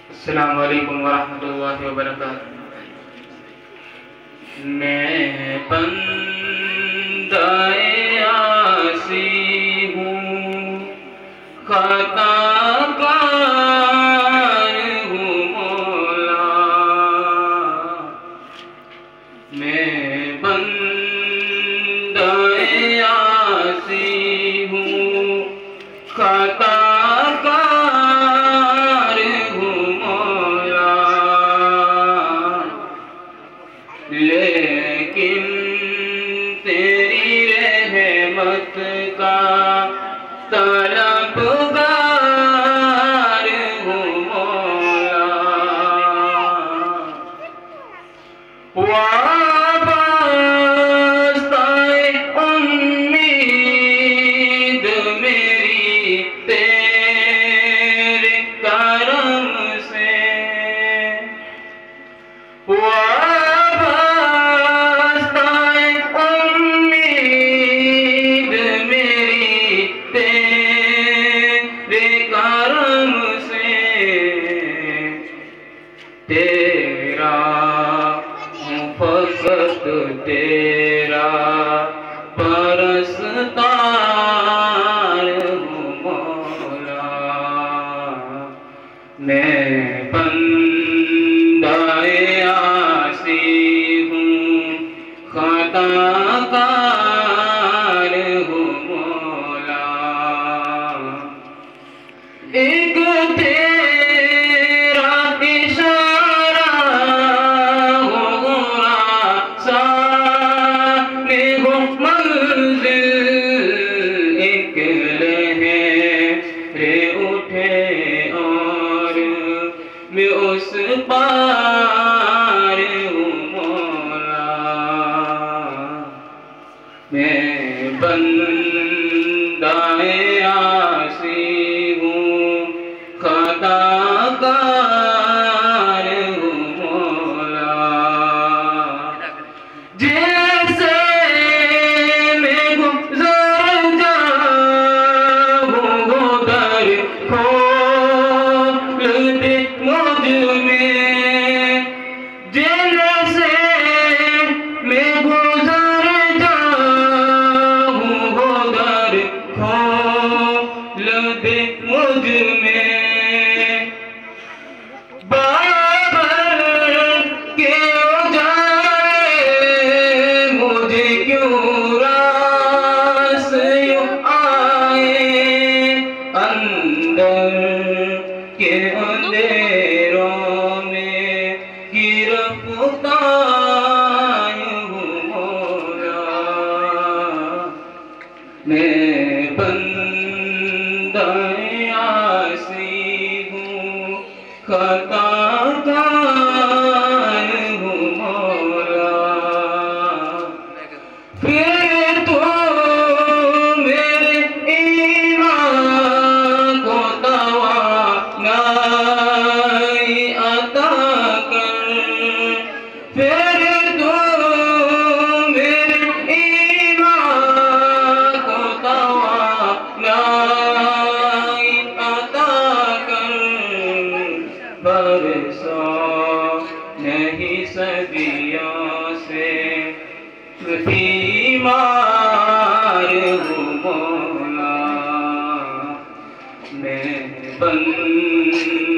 अस्सलामु अलैकुम वरहमतुल्लाहि वबरकातुहू। मैं बंदाए आसी हूँ, खताकार हूँ मौला। मैं बंदाए आसी हूँ, खताकार हूँ मौला। लेकिन तेरी रहमत का तलबगार हूँ मौला। वाबस्ताए उम्मीद मेरी तेरे करम से, वाबस्ताए उम्मीद मेरी तेरे करम से। तेरा हूँ फकत तेरा परस्तार हूँ मौला। मैं बंदाए आसी हूँ, खताकार हूँ मौला। एक तेरा इशारा हो सामने हो मंजिल, एक लहरे उठे और मैं उस पार हूँ मौला। मैं बंदाए आसी हूँ, खताकार हूँ मौला। जैसे मैं गुज़र जाऊँ दर खोल दे मुझ में। जैसे मैं गुज़र जाऊँ दर खोल दे मुझ में। बाबर के उजाले मुझे क्यों रास यूं आए, अंदर के अंधेरों में गिरफ्तार हूँ मौला। मैं बंदाए आसी हूँ, खताकार हूँ मौला। फिर तो मेरे ईमान को तवानाई अता कर। फिर तो मेरे ईमान को तवानाई अता कर। बरसो नहीं सदियों से बीमार हूँ मौला। मैं बंदाए